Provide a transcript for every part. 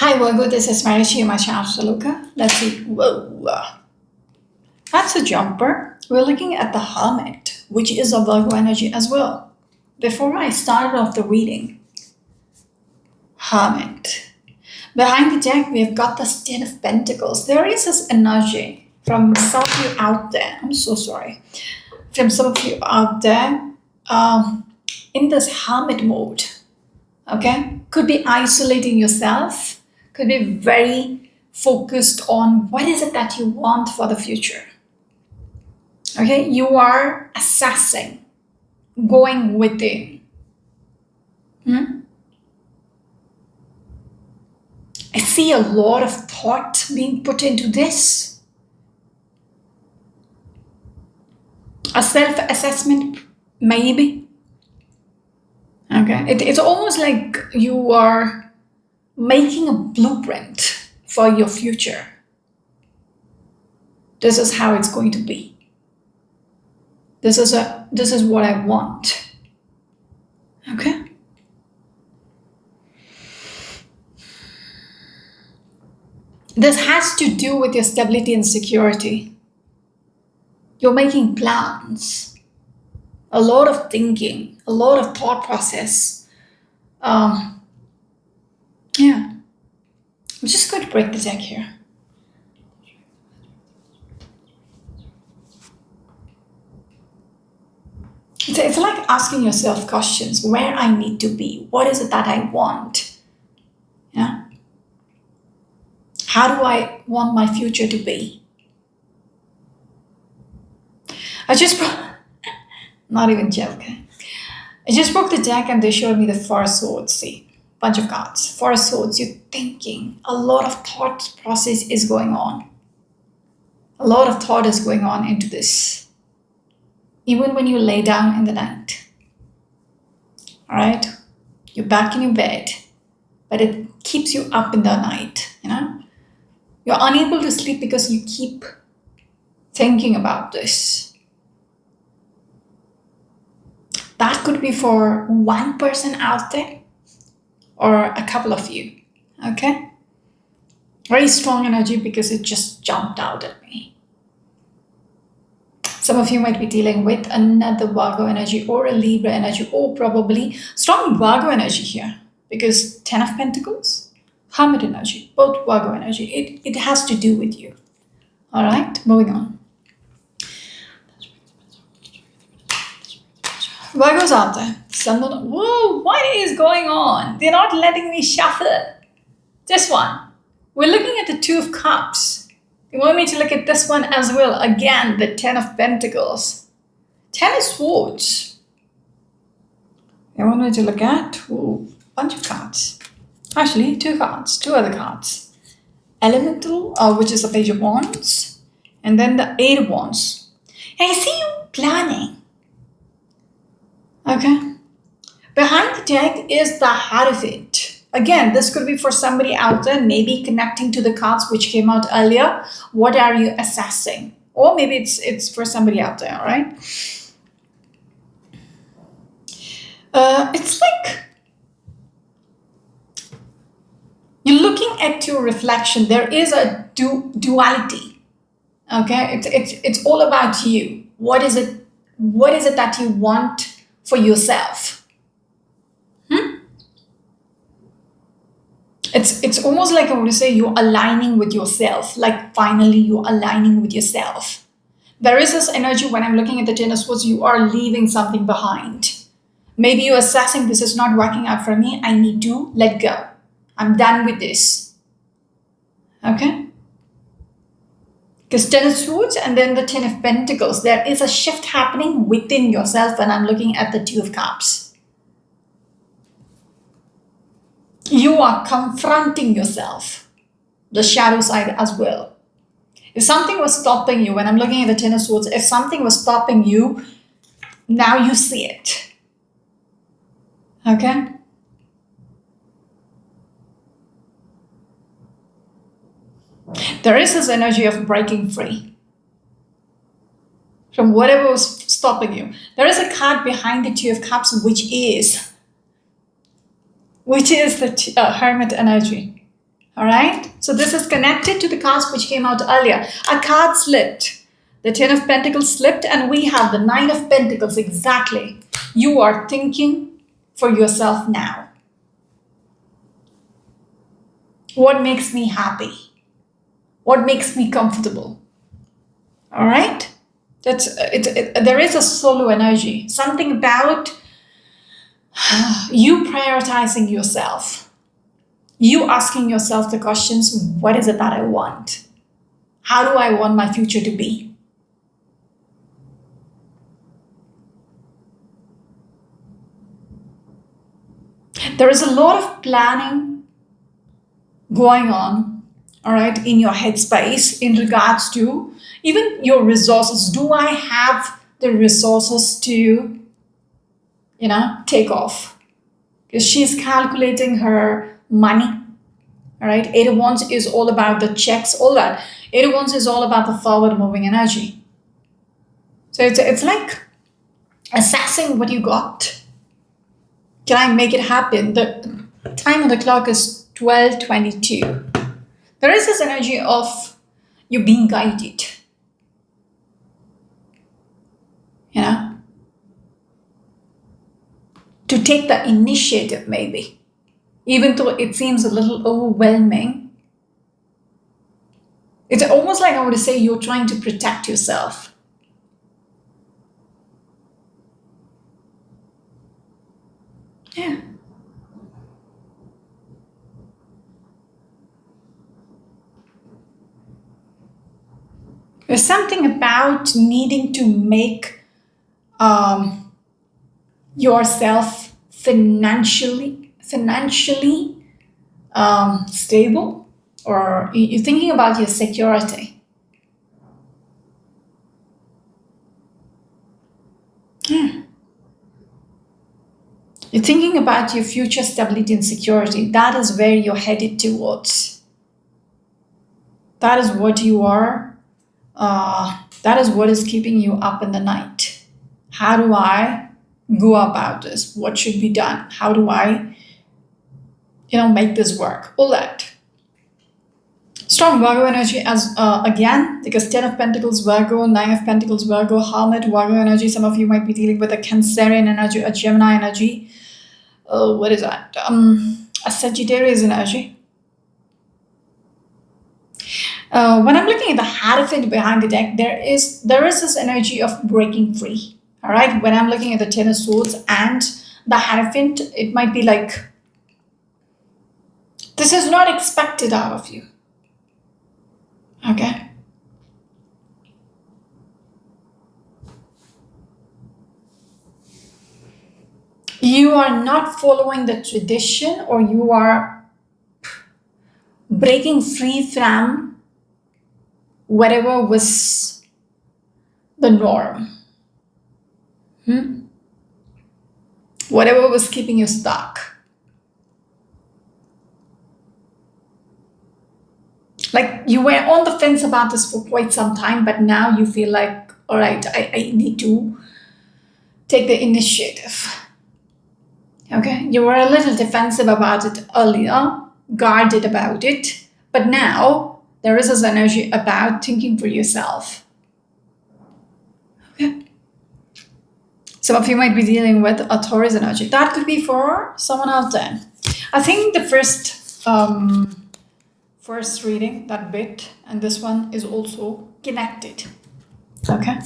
Hi Virgo, this is Marichi Machaluka. Let's see. Whoa. That's a jumper. We're looking at the Hermit, which is a Virgo energy as well. Before I started off the reading, Hermit. Behind the deck, we've got the Ten of Pentacles. There is this energy from some of you out there. I'm so sorry. From some of you out there in this Hermit mode. Okay? Could be isolating yourself. Could be very focused on what is it that you want for the future. Okay? You are assessing, going within. I see a lot of thought being put into this. A self-assessment, maybe. Okay, it's almost like you are making a blueprint for your future. This is how it's going to be. This is what I want. Okay? This has to do with your stability and security. You're making plans. A lot of thinking, a lot of thought process. Yeah. I'm just going to break the deck here. It's like asking yourself questions, where I need to be, what is it that I want? Yeah. How do I want my future to be? Not even joking. I just broke the deck and they showed me the Four of Swords. See, bunch of cards. Four of Swords, you're thinking. A lot of thought process is going on. A lot of thought is going on into this. Even when you lay down in the night. All right? You're back in your bed, but it keeps you up in the night, you know? You're unable to sleep because you keep thinking about this. That could be for one person out there or a couple of you, okay? Very strong energy because it just jumped out at me. Some of you might be dealing with another Virgo energy or a Libra energy or probably strong Virgo energy here because Ten of Pentacles, Hermit energy, both Virgo energy. It has to do with you. All right, moving on. Virgos out there. Someone, whoa, what is going on? They're not letting me shuffle. This one. We're looking at the Two of Cups. You want me to look at this one as well? Again, the Ten of Pentacles. Ten of Swords. You want me to look at? Ooh, bunch of cards. Actually, two other cards. Elemental, which is the Page of Wands. And then the Eight of Wands. And I see you planning. Okay. Behind the deck is the Hierophant. Again, this could be for somebody out there, maybe connecting to the cards which came out earlier. What are you assessing? Or maybe it's for somebody out there, all right? It's like you're looking at your reflection. There is a duality. Okay? It's all about you. What is it that you want for yourself? It's almost like I want to say you're aligning with yourself. Like finally you're aligning with yourself. There is this energy when I'm looking at the Ten of Swords, you are leaving something behind. Maybe you're assessing this is not working out for me. I need to let go. I'm done with this. Okay? Because Ten of Swords and then the Ten of Pentacles, there is a shift happening within yourself when I'm looking at the Two of Cups. You are confronting yourself, the shadow side as well. If something was stopping you, when I'm looking at the Ten of Swords, if something was stopping you, now you see it. Okay? There is this energy of breaking free from whatever was stopping you. There is a card behind the Two of Cups, which is the Hermit energy. All right. So this is connected to the cards which came out earlier. A card slipped. The Ten of Pentacles slipped, and we have the Nine of Pentacles. Exactly. You are thinking for yourself now. What makes me happy? What makes me comfortable? All right. That's it. There is a solo energy. Something about you prioritizing yourself. You asking yourself the questions, what is it that I want? How do I want my future to be? There is a lot of planning going on, all right, in your headspace in regards to even your resources. Do I have the resources to, take off? Because she's calculating her money. All right. Eight of Wands is all about the checks, all that. Eight of Wands is all about the forward moving energy. So it's like assessing what you got. Can I make it happen? The time on the clock is 12:22. There is this energy of you being guided. To take the initiative, maybe. Even though it seems a little overwhelming, it's almost like I would say you're trying to protect yourself. Yeah. There's something about needing to make yourself financially stable, or you're thinking about your security. Yeah. You're thinking about your future stability and security. That is where you're headed towards. That is what you are. That is what is keeping you up in the night. How do I go about this? What should be done? How do I, make this work? All that. Strong Virgo energy as again, because 10 of Pentacles Virgo, 9 of Pentacles Virgo, Hermit Virgo energy. Some of you might be dealing with a Cancerian energy, a Gemini energy. What is that? A Sagittarius energy. When I'm looking at the Hierophant behind the deck, there is this energy of breaking free. All right. When I'm looking at the Ten of Swords and the Hierophant, it might be like, this is not expected out of you. Okay. You are not following the tradition, or you are breaking free from whatever was the norm. Whatever was keeping you stuck. Like you were on the fence about this for quite some time, but now you feel like, all right, I need to take the initiative. Okay, you were a little defensive about it earlier, guarded about it, but now there is this energy about thinking for yourself. Okay. Some of you might be dealing with a Taurus energy. That could be for someone out there. I think the first reading, that bit, and this one is also connected. Okay.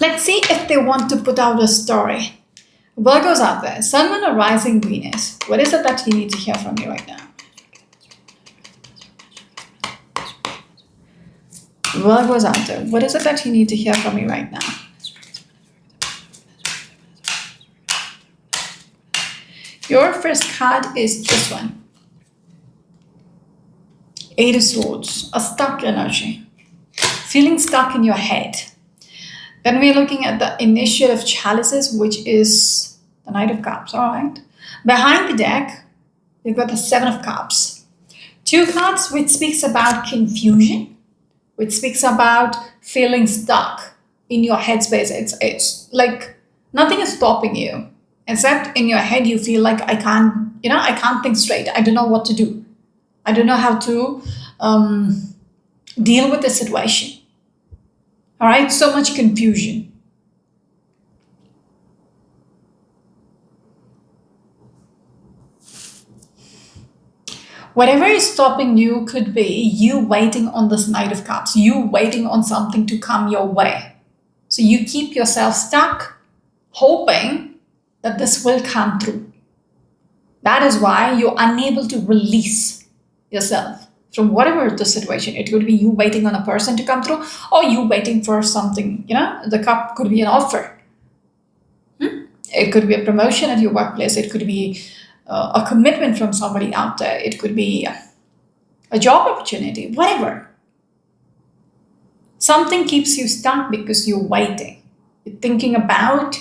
Let's see if they want to put out a story. Virgo's out there. Sun, Moon, or Rising Venus. What is it that you need to hear from me right now? Virgo's out there. What is it that you need to hear from me right now? Your first card is this one. Eight of Swords. A stuck energy. Feeling stuck in your head. Then we're looking at the Initiative Chalices, which is the Knight of Cups. All right. Behind the deck, we've got the Seven of Cups. Two cards which speaks about confusion, which speaks about feeling stuck in your headspace. It's like nothing is stopping you, except in your head you feel like I can't think straight. I don't know what to do. I don't know how to deal with the situation. All right, so much confusion. Whatever is stopping you could be you waiting on this Knight of Cups, you waiting on something to come your way. So you keep yourself stuck, hoping that this will come through. That is why you're unable to release yourself from whatever the situation. It could be you waiting on a person to come through, or you waiting for something. The cup could be an offer. It could be a promotion at your workplace. It could be a commitment from somebody out there. It could be a job opportunity, whatever. Something keeps you stuck because you're waiting. You're thinking about,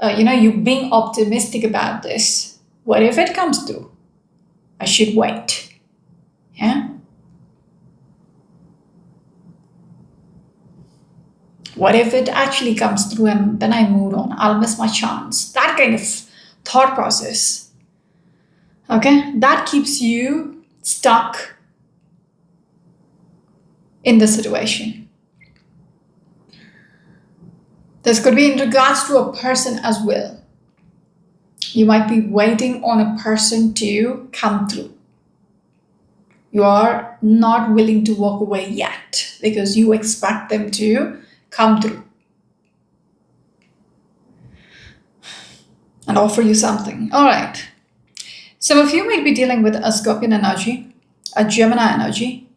you being optimistic about this. What if it comes through? I should wait. Yeah? What if it actually comes through and then I move on? I'll miss my chance. That kind of thought process. Okay? That keeps you stuck in the situation. This could be in regards to a person as well. You might be waiting on a person to come through. You are not willing to walk away yet because you expect them to come through and offer you something. All right. Some of you might be dealing with a Scorpion energy, a Gemini energy.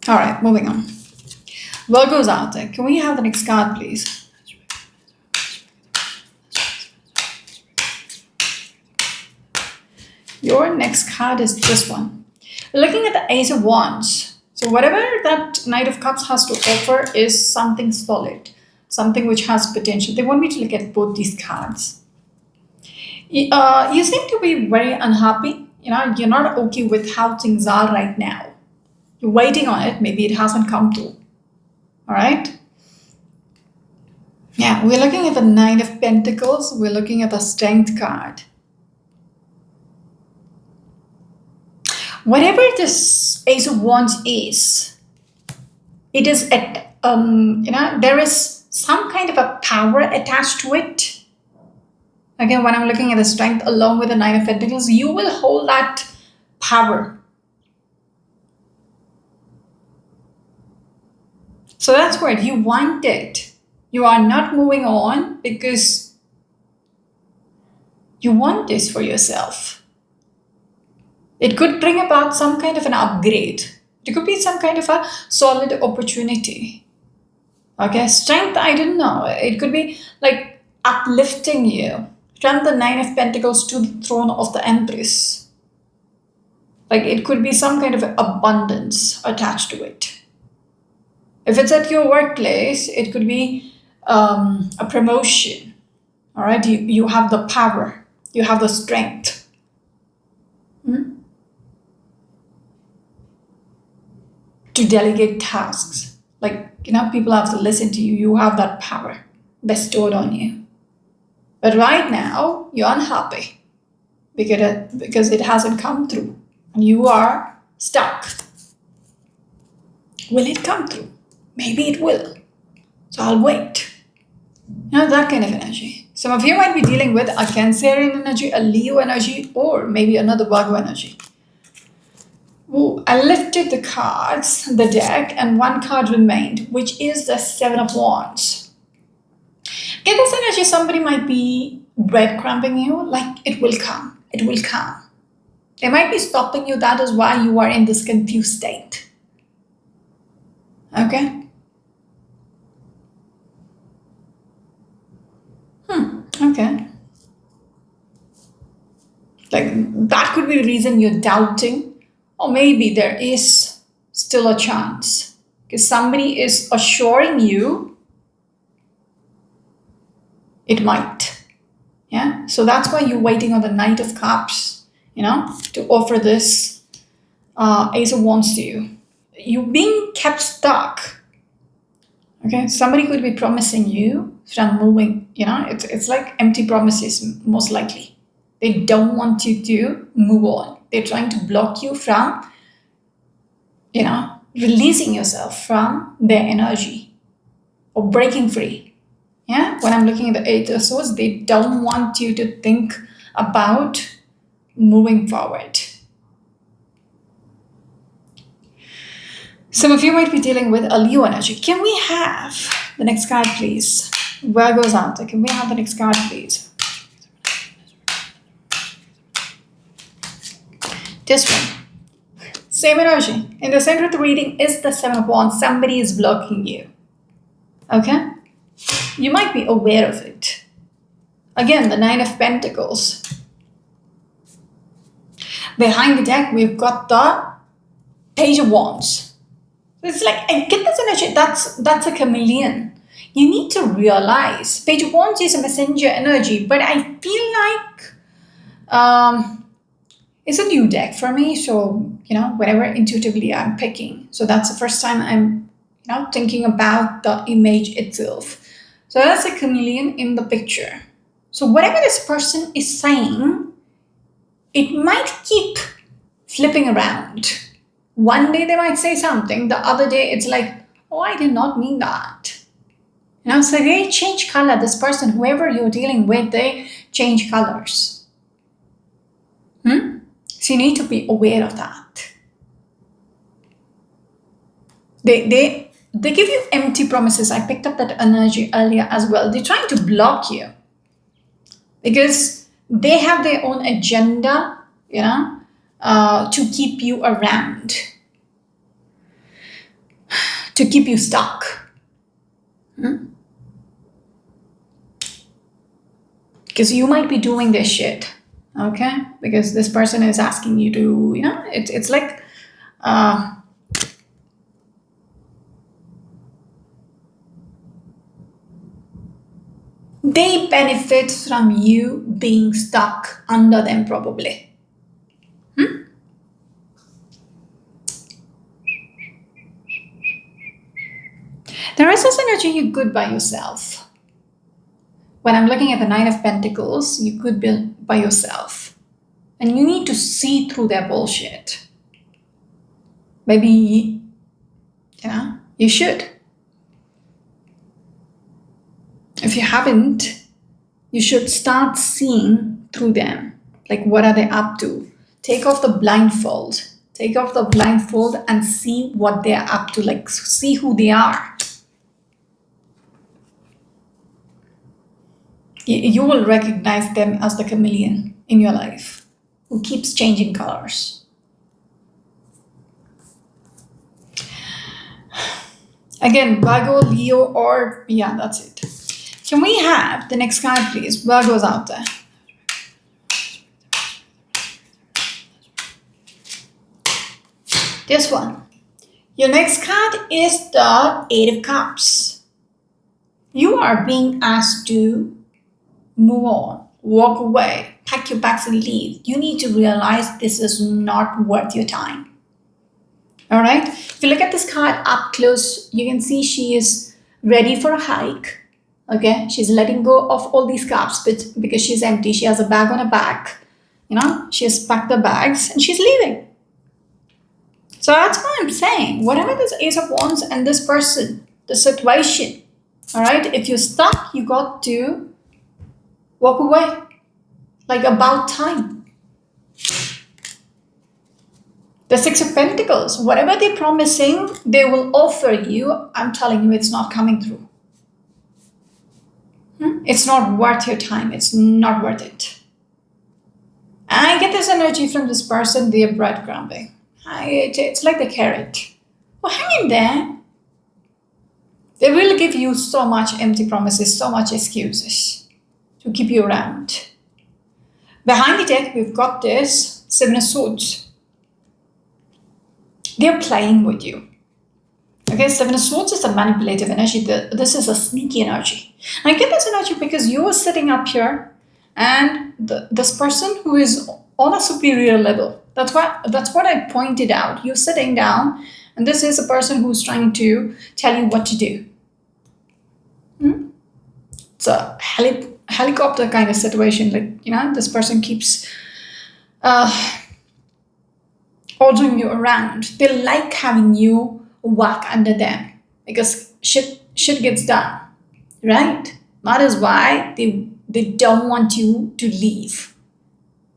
All right, moving on. Virgo's out there. Can we have the next card, please? Your next card is this one. We're looking at the Ace of Wands. So whatever that Knight of Cups has to offer is something solid, something which has potential. They want me to look at both these cards. You seem to be very unhappy. You're not okay with how things are right now. You're waiting on it. Maybe it hasn't come through. All right. Yeah, we're looking at the Nine of Pentacles. We're looking at the Strength card. Whatever this Ace of Wands is, it is at there is some kind of a power attached to it. Again, when I'm looking at the Strength along with the Nine of Pentacles, you will hold that power. So that's what you want it. You are not moving on because you want this for yourself. It could bring about some kind of an upgrade. It could be some kind of a solid opportunity. Okay, Strength, I don't know. It could be like uplifting you from the Nine of Pentacles to the throne of the Empress. Like it could be some kind of abundance attached to it. If it's at your workplace, it could be a promotion. All right, you have the power, you have the strength. To delegate tasks. Like, people have to listen to you. You have that power bestowed on you. But right now, you're unhappy because it hasn't come through. And you are stuck. Will it come through? Maybe it will. So I'll wait. That kind of energy. Some of you might be dealing with a Cancerian energy, a Leo energy, or maybe another Virgo energy. Ooh, I lifted the cards, the deck, and one card remained, which is the Seven of Wands. Get this energy, somebody might be breadcrumbing you, like it will come, it will come. They might be stopping you, that is why you are in this confused state. Okay? Okay. Like, that could be the reason you're doubting. Or maybe there is still a chance because somebody is assuring you it might. Yeah. So that's why you're waiting on the Knight of Cups, to offer this Ace of Wands to you. You're being kept stuck. Okay. Somebody could be promising you from moving. It's like empty promises, most likely. They don't want you to move on. They're trying to block you from, releasing yourself from their energy or breaking free. Yeah, when I'm looking at the Eight of Swords, they don't want you to think about moving forward. Some of you might be dealing with a Leo energy. Can we have the next card, please? Where goes out there? Can we have the next card, please? This one. Same energy. In the center of the reading is the Seven of Wands. Somebody is blocking you. Okay? You might be aware of it. Again, the Nine of Pentacles. Behind the deck, we've got the Page of Wands. It's like, I get this energy, that's a chameleon. You need to realize, Page of Wands is a messenger energy, but I feel like it's a new deck for me. So, whatever intuitively I'm picking. So that's the first time I'm, thinking about the image itself. So that's a chameleon in the picture. So whatever this person is saying, it might keep flipping around. One day they might say something, the other day it's like, oh, I did not mean that. So they change color. This person, whoever you're dealing with, they change colors. So you need to be aware of that. They give you empty promises. I picked up that energy earlier as well. They're trying to block you because they have their own agenda, to keep you around, to keep you stuck. Because you might be doing this shit, okay? Because this person is asking you to, it's like, they benefit from you being stuck under them, probably. There is this energy you're good by yourself. When I'm looking at the Nine of Pentacles, you could be by yourself. And you need to see through their bullshit. Maybe, you should. If you haven't, you should start seeing through them. Like, what are they up to? Take off the blindfold. Take off the blindfold and see what they're up to. Like, see who they are. You will recognize them as the chameleon in your life who keeps changing colors. Again, Virgo, Leo, or yeah, that's it. Can we have the next card, please? Virgo's out there. This one. Your next card is the Eight of Cups. You are being asked to move on, walk away, pack your bags and leave. You need to realize this is not worth your time. All right? If you look at this card up close, you can see she is ready for a hike. Okay? She's letting go of all these cups because she's empty. She has a bag on her back. She has packed the bags and she's leaving. So that's what I'm saying. Whatever this Ace of Wands and this person, the situation, all right? If you're stuck, you got to walk away, like about time. The Six of Pentacles, whatever they're promising, they will offer you. I'm telling you, it's not coming through. It's not worth your time. It's not worth it. I get this energy from this person, they're breadcrumbing. It's like the carrot. Well, hang in there. They will give you so much empty promises, so much excuses to keep you around. Behind the deck, we've got this Seven of Swords. They're playing with you. Okay, Seven of Swords is a manipulative energy. This is a sneaky energy. I get this energy because you are sitting up here and this person who is on a superior level. That's what I pointed out. You're sitting down and this is a person who's trying to tell you what to do. It's a helicopter kind of situation. Like, this person keeps ordering you around. They like having you work under them because shit gets done, right? That is why they don't want you to leave.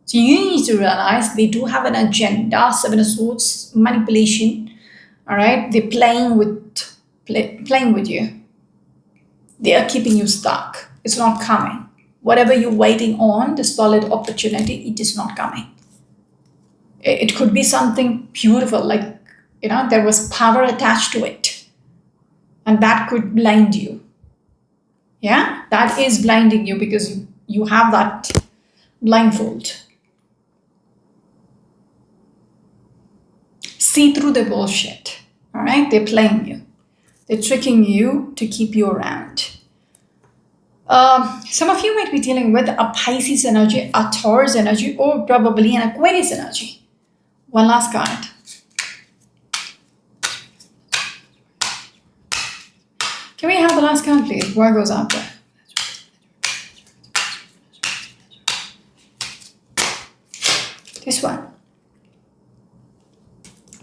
So you need to realize they do have an agenda, Seven of Swords, manipulation. All right, they're playing with you. They are keeping you stuck. It's not coming. Whatever you're waiting on, the solid opportunity, it is not coming. It could be something beautiful, like, there was power attached to it. And that could blind you. Yeah, that is blinding you because you have that blindfold. See through the bullshit. All right, they're playing you. They're tricking you to keep you around. Some of you might be dealing with a Pisces energy, a Taurus energy, or probably an Aquarius energy. One last card. Can we have the last card, please? Virgo's out there. This one.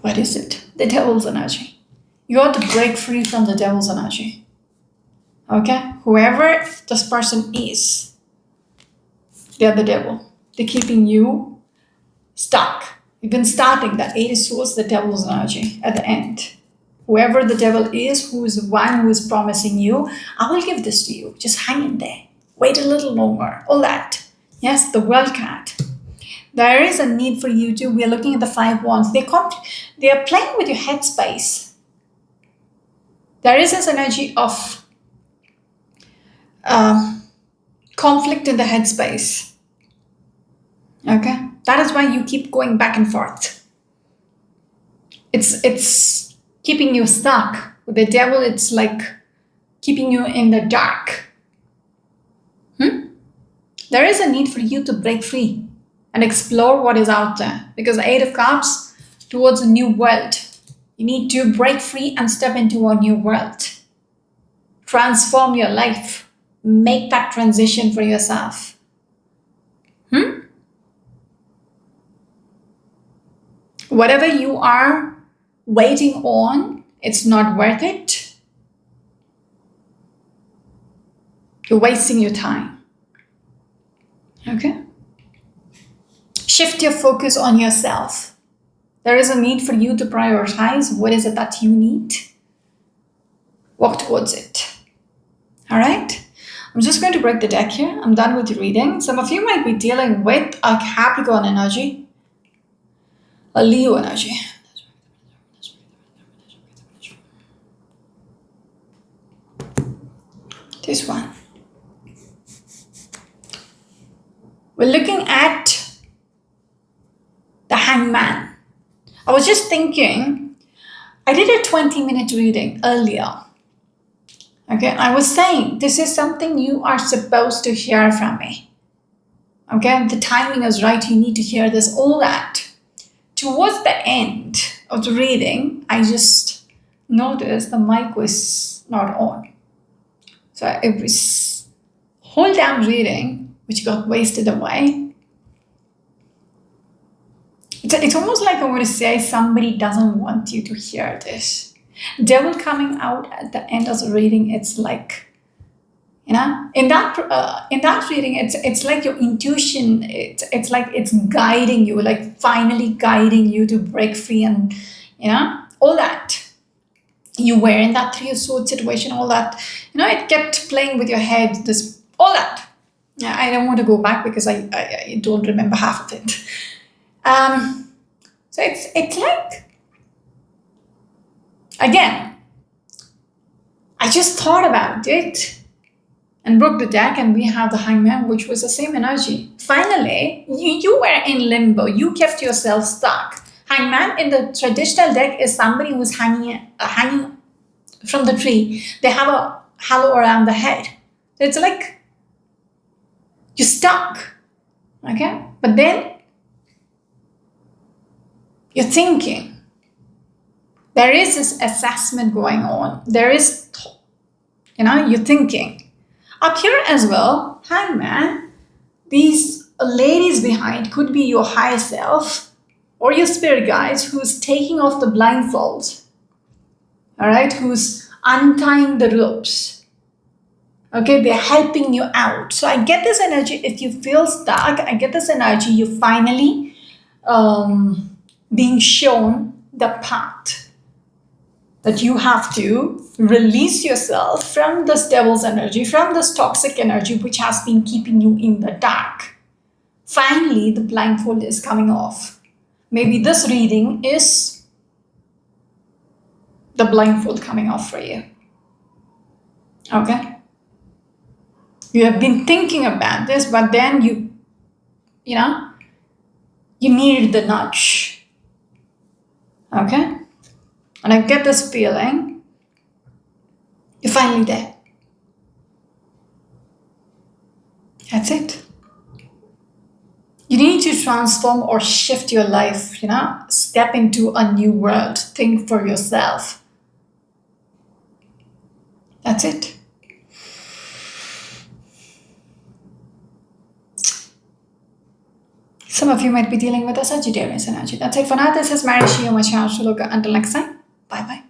What is it? The devil's energy. You got to break free from the devil's energy. Okay? Whoever this person is, they're the devil. They're keeping you stuck. You've been starting that Eight of Swords, the devil's energy at the end. Whoever the devil is, who is the one who is promising you, I will give this to you. Just hang in there. Wait a little longer. All that. Yes, the World card. There is a need for you to, we are looking at the Five Wands. They are playing with your headspace. There is this energy of conflict in the headspace. Okay? That is why you keep going back and forth. It's keeping you stuck. With the devil, it's like keeping you in the dark. There is a need for you to break free and explore what is out there. Because the Eight of Cups towards a new world. You need to break free and step into a new world. Transform your life. Make that transition for yourself. Whatever you are waiting on, it's not worth it. You're wasting your time. Okay? Shift your focus on yourself. There is a need for you to prioritize what is it that you need. Walk towards it. All right? I'm just going to break the deck here. I'm done with the reading. Some of you might be dealing with a Capricorn energy, a Leo energy. This one. We're looking at the Hangman. I was just thinking, I did a 20-minute reading earlier. Okay, I was saying, this is something you are supposed to hear from me. Okay, the timing is right, you need to hear this, all that. Towards the end of the reading, I just noticed the mic was not on. So it was whole damn reading, which got wasted away. It's almost like I want to say somebody doesn't want you to hear this. Devil coming out at the end of the reading, it's like, in that reading, it's like your intuition, it's like it's guiding you, like finally guiding you to break free and, all that. You were in that Three of Swords situation, all that. It kept playing with your head, all that. I don't want to go back because I don't remember half of it. So it's like, again, I just thought about it and broke the deck, and we have the Hangman, which was the same energy. Finally, you were in limbo. You kept yourself stuck. Hangman in the traditional deck is somebody who's hanging from the tree. They have a halo around the head. So it's like you're stuck. Okay? But then you're thinking. There is this assessment going on. There is, you're thinking, Up here as well, hangman, these ladies behind could be your higher self or your spirit guides who's taking off the blindfold, all right, who's untying the ropes. Okay, they're helping you out. So I get this energy. If you feel stuck, I get this energy. You finally being shown the path that you have to release yourself from this devil's energy, from this toxic energy which has been keeping you in the dark. Finally, the blindfold is coming off. Maybe this reading is the blindfold coming off for you. Okay? You have been thinking about this, but then you needed the nudge. Okay? And I get this feeling, you're finally there. That's it. You need to transform or shift your life, step into a new world, think for yourself. That's it. Some of you might be dealing with a Sagittarius energy. That's it for now. This is Marishi Yomachar Shuluka. Until next time, bye bye.